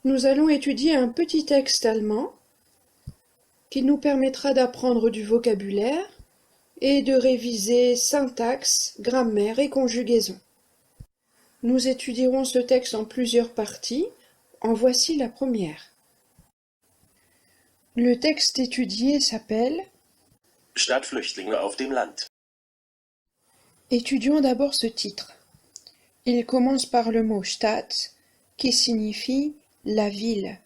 Nous allons étudier un petit texte allemand qui nous permettra d'apprendre du vocabulaire et de réviser syntaxe, grammaire et conjugaison. Nous étudierons ce texte en plusieurs parties. En voici la première. Le texte étudié s'appelle Stadtflüchtlinge auf dem Land. Étudions d'abord ce titre. Il commence par le mot Stadt qui signifie la ville.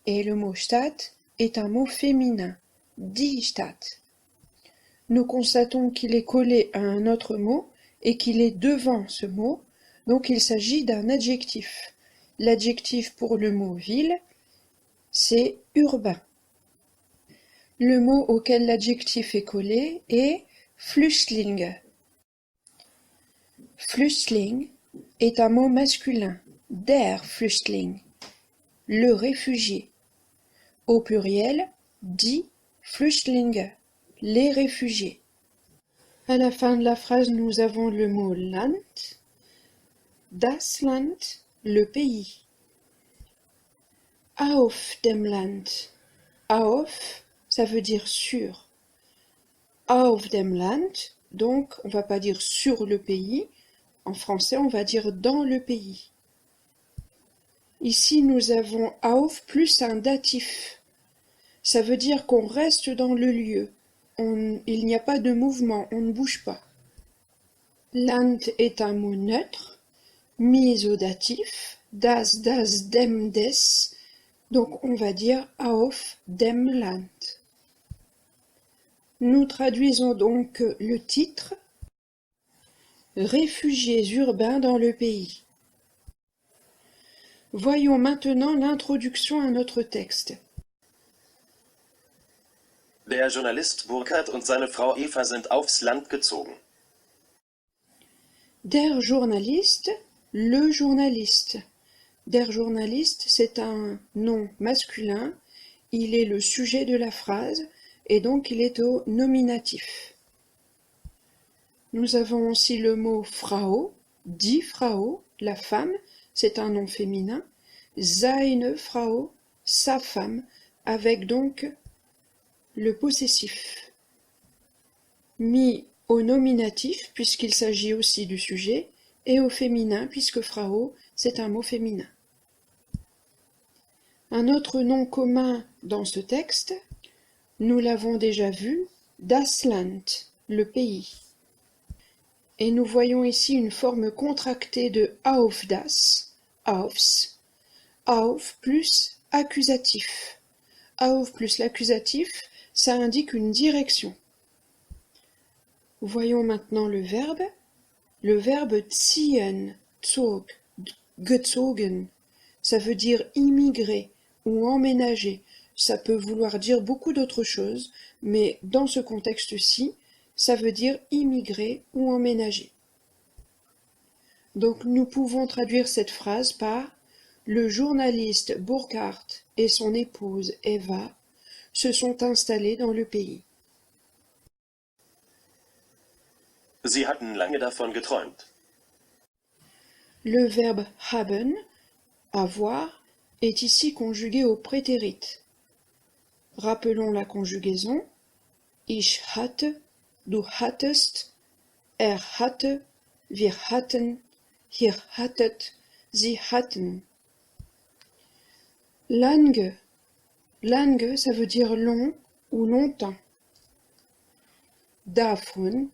Et le mot Stadt est un mot féminin, die Stadt. Nous constatons qu'il est collé à un autre mot et qu'il est devant ce mot, donc il s'agit d'un adjectif. L'adjectif pour le mot ville, c'est urbain. Le mot auquel l'adjectif est collé est Flüchtling. Flüchtling est un mot masculin, der Flüchtling, le réfugié. Au pluriel, die Flüchtlinge, les réfugiés. À la fin de la phrase, nous avons le mot Land, das Land, le pays. Auf dem Land. Auf, ça veut dire sur. Auf dem Land, donc on va pas dire sur le pays. En français, on va dire dans le pays. Ici, nous avons auf plus un datif. Ça veut dire qu'on reste dans le lieu. Il n'y a pas de mouvement, on ne bouge pas. Land est un mot neutre, mis au datif, das, dem, des. Donc on va dire auf dem Land. Nous traduisons donc le titre Réfugiés urbains dans le pays. Voyons maintenant l'introduction à notre texte. Der Journalist Burkhard und seine Frau Eva sind aufs Land gezogen. Der Journaliste, le journaliste. Der Journaliste, c'est un nom masculin, il est le sujet de la phrase et donc il est au nominatif. Nous avons aussi le mot Frau, die Frau, la femme, c'est un nom féminin, seine Frau, sa femme, avec donc le possessif. Mis au nominatif, puisqu'il s'agit aussi du sujet, et au féminin, puisque Frau, c'est un mot féminin. Un autre nom commun dans ce texte, nous l'avons déjà vu, das Land, le pays. Et nous voyons ici une forme contractée de auf das, aufs, auf plus accusatif. Auf plus l'accusatif, ça indique une direction. Voyons maintenant le verbe. Le verbe ziehen, zog, gezogen, ça veut dire immigrer ou emménager. Ça peut vouloir dire beaucoup d'autres choses, mais dans ce contexte-ci, ça veut dire immigrer ou emménager. Donc nous pouvons traduire cette phrase par le journaliste Burkhard et son épouse Eva se sont installés dans le pays. Sie hatten lange davon geträumt. Le verbe haben, avoir, est ici conjugué au prétérit. Rappelons la conjugaison. Ich hatte, du hattest, er hatte, wir hatten, ihr hattet, sie hatten. Lange. Lange, ça veut dire long ou longtemps. Davon,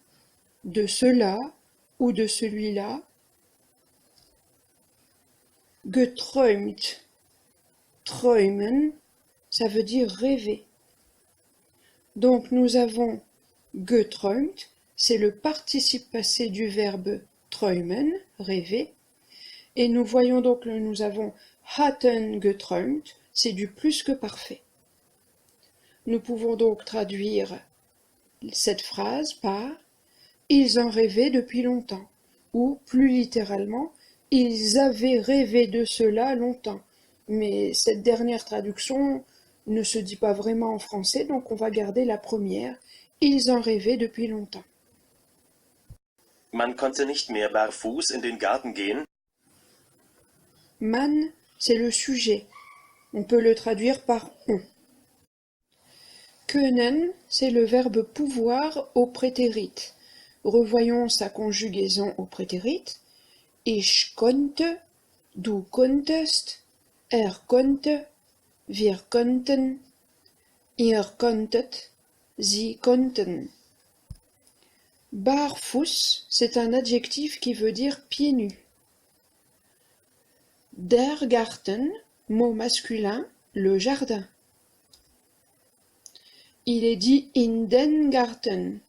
de cela ou de celui-là. Geträumt, träumen, ça veut dire rêver. Donc nous avons geträumt, c'est le participe passé du verbe träumen, rêver. Et nous voyons donc que nous avons hatten geträumt, c'est du plus que parfait. Nous pouvons donc traduire cette phrase par « Ils en rêvaient depuis longtemps » ou plus littéralement « Ils avaient rêvé de cela longtemps ». Mais cette dernière traduction ne se dit pas vraiment en français, donc on va garder la première « Ils en rêvaient depuis longtemps ». Man konnte nicht mehr barfuß in den Garten gehen. Man, c'est le sujet, On peut le traduire par on. Können, c'est le verbe pouvoir au prétérit. Revoyons sa conjugaison au prétérit. Ich konnte, du konntest, konnte, wir konnten, ihr konntet, sie konnten. Barfuß, c'est un adjectif qui veut dire pieds nus. Der Garten, mot masculin, le jardin. Il est dit in den Garten.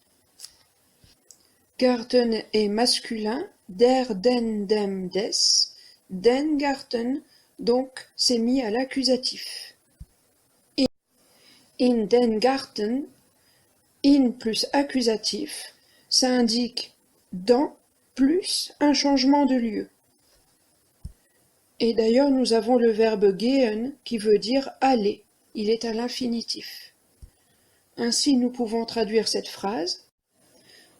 Garten est masculin, der, den, dem, des. Den Garten, donc c'est mis à l'accusatif. In den Garten, in plus accusatif, ça indique dans plus un changement de lieu. Et d'ailleurs nous avons le verbe gehen qui veut dire aller, il est à l'infinitif. Ainsi nous pouvons traduire cette phrase.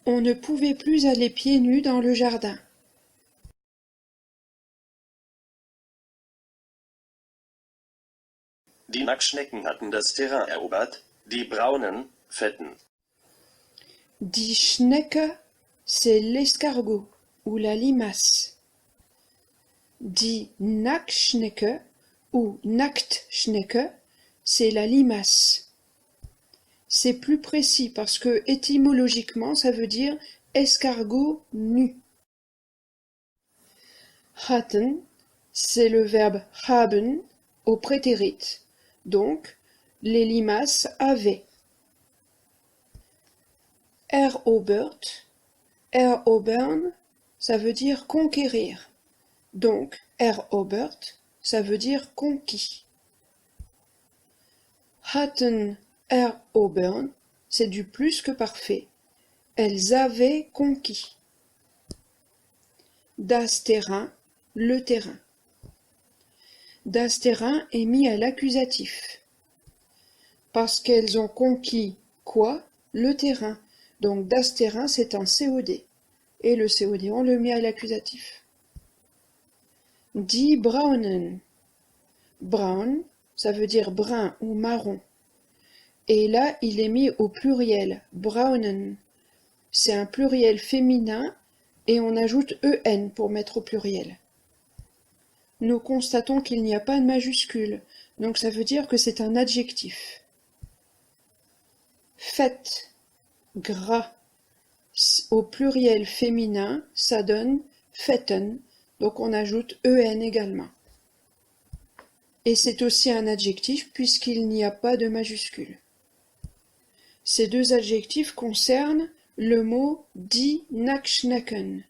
On ne pouvait plus aller pieds nus dans le jardin. Die Nacktschnecken hatten das Terrain erobert, die braunen, fetten. Die Schnecke, c'est l'escargot ou la limace. Die Nacktschnecke ou Nacktschnecke, c'est la limace. C'est plus précis parce que étymologiquement ça veut dire escargot nu. Hatten, c'est le verbe haben au prétérit, donc les limaces avaient. Erobert, erobern, ça veut dire conquérir, donc erobert, ça veut dire conquis. Hatten erobern, c'est du plus que parfait. Elles avaient conquis. Das Terrain, le terrain. Das Terrain est mis à l'accusatif. Parce qu'elles ont conquis quoi? Le terrain. Donc das Terrain c'est un COD. Et le COD on le met à l'accusatif. Die Braunen. Braun, ça veut dire brun ou marron. Et là, il est mis au pluriel, braunen. C'est un pluriel féminin et on ajoute en pour mettre au pluriel. Nous constatons qu'il n'y a pas de majuscule, donc ça veut dire que c'est un adjectif. Fait, gras. Au pluriel féminin, ça donne fetten, donc on ajoute en également. Et c'est aussi un adjectif puisqu'il n'y a pas de majuscule. Ces deux adjectifs concernent le mot die Nacktschnecken.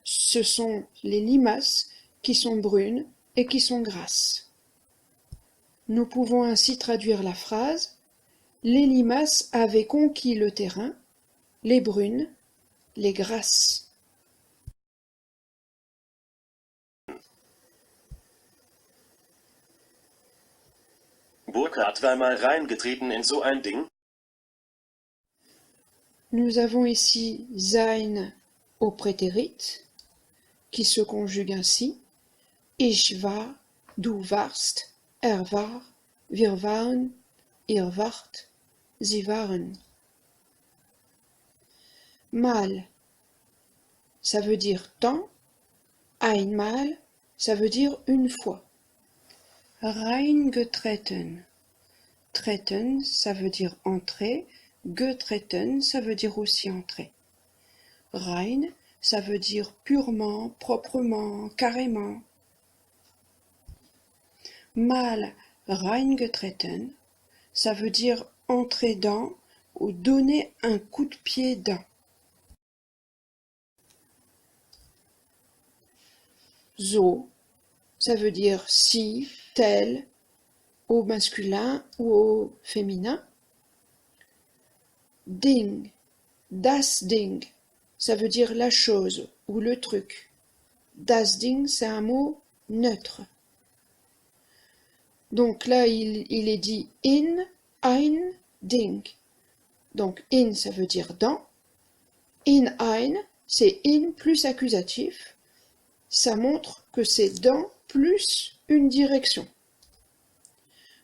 Ce sont les limaces qui sont brunes et qui sont grasses. Nous pouvons ainsi traduire la phrase « Les limaces avaient conquis le terrain, les brunes, les grasses. » Burkhard war mal reingetreten in so ein Ding. Nous avons ici sein au prétérit, qui se conjugue ainsi. Ich war, du warst, war, wir waren, ihr wart, sie waren. Mal, ça veut dire tant. Einmal, ça veut dire une fois. Reingetreten. Treten, ça veut dire entrer. Getreten, ça veut dire aussi entrer. Rein, ça veut dire purement, proprement, carrément. Mal reingetreten, ça veut dire entrer dans ou donner un coup de pied dans. So, ça veut dire si, tel, au masculin ou au féminin. Ding, das Ding, ça veut dire la chose ou le truc. Das Ding, c'est un mot neutre. Donc là, il est dit in, ein, Ding. Donc in, ça veut dire dans. In ein, c'est in plus accusatif. Ça montre que c'est dans plus une direction.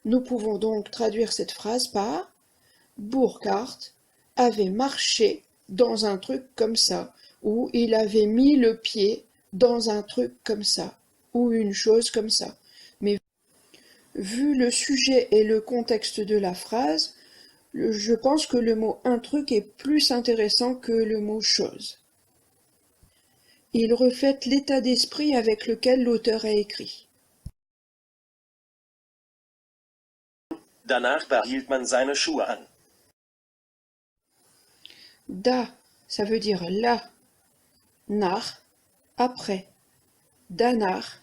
Nous pouvons donc traduire cette phrase par Burkhard avait marché dans un truc comme ça, ou il avait mis le pied dans un truc comme ça, ou une chose comme ça. Mais vu le sujet et le contexte de la phrase, je pense que le mot un truc est plus intéressant que le mot chose. Il reflète l'état d'esprit avec lequel l'auteur a écrit. Danach behielt man seine Schuhe an. Da, ça veut dire là. Nach, après. Danach,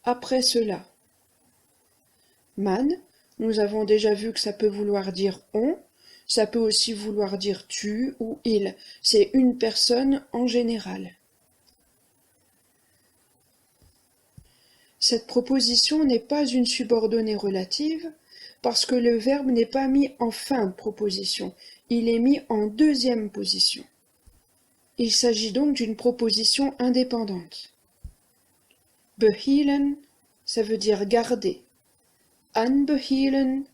après cela. Man, nous avons déjà vu que ça peut vouloir dire on, ça peut aussi vouloir dire tu ou il. C'est une personne en général. Cette proposition n'est pas une subordonnée relative parce que le verbe n'est pas mis en fin de proposition, il est mis en deuxième position. Il s'agit donc d'une proposition indépendante. Behielen, ça veut dire garder. Anbehielen,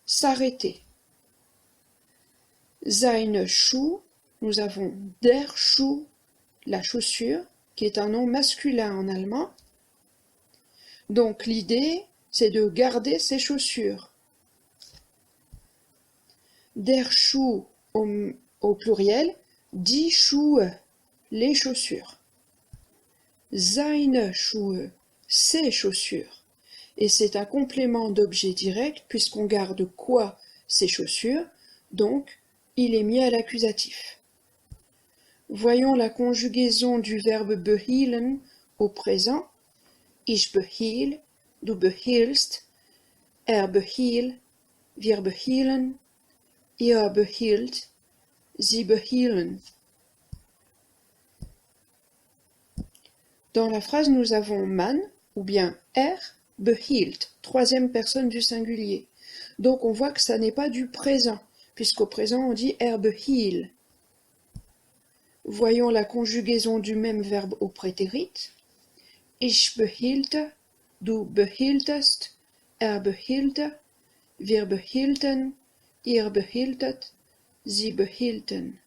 s'arrêter. Seine Schuh, nous avons der Schuh, la chaussure, qui est un nom masculin en allemand. Donc l'idée, c'est de garder ses chaussures. Der Schuh au pluriel, die Schuhe, les chaussures. Seine Schuhe, ses chaussures. Et c'est un complément d'objet direct puisqu'on garde quoi, ses chaussures, donc il est mis à l'accusatif. Voyons la conjugaison du verbe behielen au présent. Ich behiel, du behielst, behiel, wir behielen, ihr behielt, sie behielen. Dans la phrase, nous avons man, ou bien behielt, troisième personne du singulier. Donc on voit que ça n'est pas du présent, puisqu'au présent on dit behiel. Voyons la conjugaison du même verbe au prétérit. Ich behielte, du behieltest, behielte, wir behielten, ihr behieltet, sie behielten.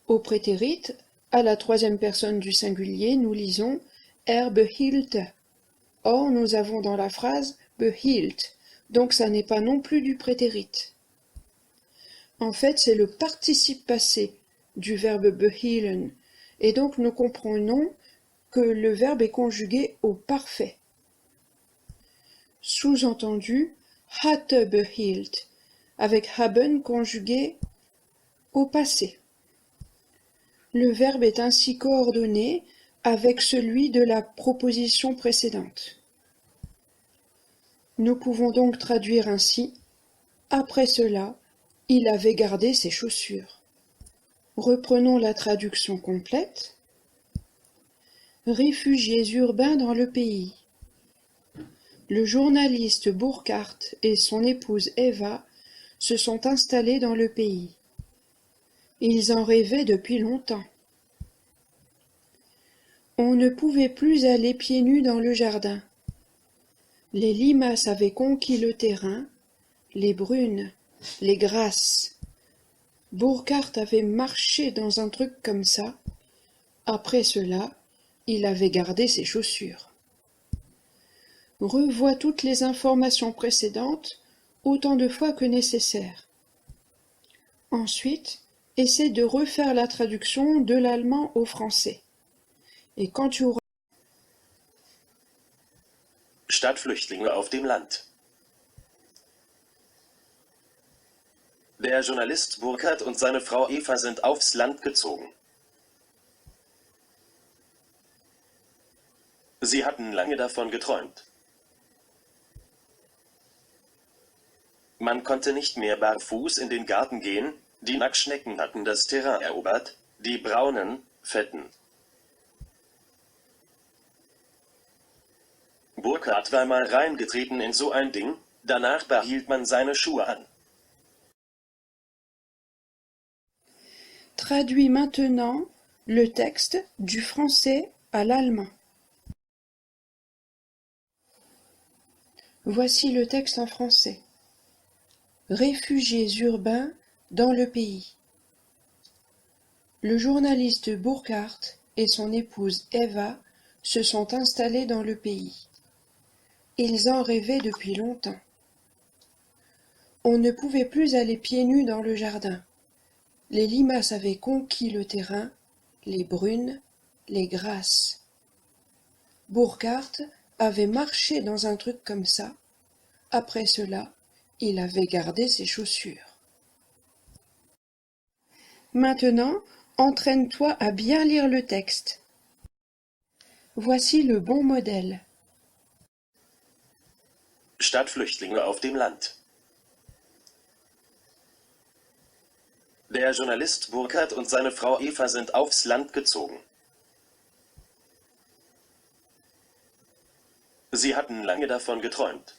Au prétérit, à la troisième personne du singulier, nous lisons behielte. Or, nous avons dans la phrase behielt, donc ça n'est pas non plus du prétérit. En fait, c'est le participe passé du verbe behielen, et donc nous comprenons que le verbe est conjugué au parfait. Sous-entendu, hatte behielt, avec haben conjugué au passé. Le verbe est ainsi coordonné avec celui de la proposition précédente. Nous pouvons donc traduire ainsi « Après cela, il avait gardé ses chaussures ». Reprenons la traduction complète. Réfugiés urbains dans le pays. Le journaliste Burkhard et son épouse Eva se sont installés dans le pays. Ils en rêvaient depuis longtemps. On ne pouvait plus aller pieds nus dans le jardin. Les limaces avaient conquis le terrain, les brunes, les grasses. Burkhard avait marché dans un truc comme ça. Après cela, il avait gardé ses chaussures. Revois toutes les informations précédentes autant de fois que nécessaire. Ensuite, essaie de refaire la traduction de l'allemand au français. Et quand tu auras Stadtflüchtlinge auf dem Land. Der Journalist Burkhard und seine Frau Eva sind aufs Land gezogen. Sie hatten lange davon geträumt. Man konnte nicht mehr barfuß in den Garten gehen, die Nacktschnecken hatten das Terrain erobert, die braunen, fetten. Burkhard war mal reingetreten in so ein Ding, danach behielt man seine Schuhe an. Traduis maintenant le texte du français à l'allemand. Voici le texte en français. Réfugiés urbains dans le pays. Le journaliste Burkhardt et son épouse Eva se sont installés dans le pays. Ils en rêvaient depuis longtemps. On ne pouvait plus aller pieds nus dans le jardin. Les limaces avaient conquis le terrain, les brunes, les grasses. Burkhardt avait marché dans un truc comme ça. Après cela, il avait gardé ses chaussures. Maintenant, entraîne-toi à bien lire le texte. Voici le bon modèle. Stadtflüchtlinge auf dem Land. Der Journalist Burkhardt und seine Frau Eva sind aufs Land gezogen. Sie hatten lange davon geträumt.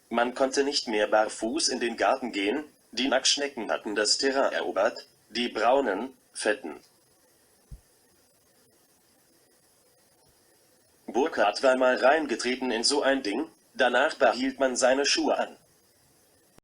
Man konnte nicht mehr barfuß in den Garten gehen, die Nacktschnecken hatten das Terrain erobert, die braunen, fetten. Burkhardt war mal reingetreten in so ein Ding, danach behielt man seine Schuhe an.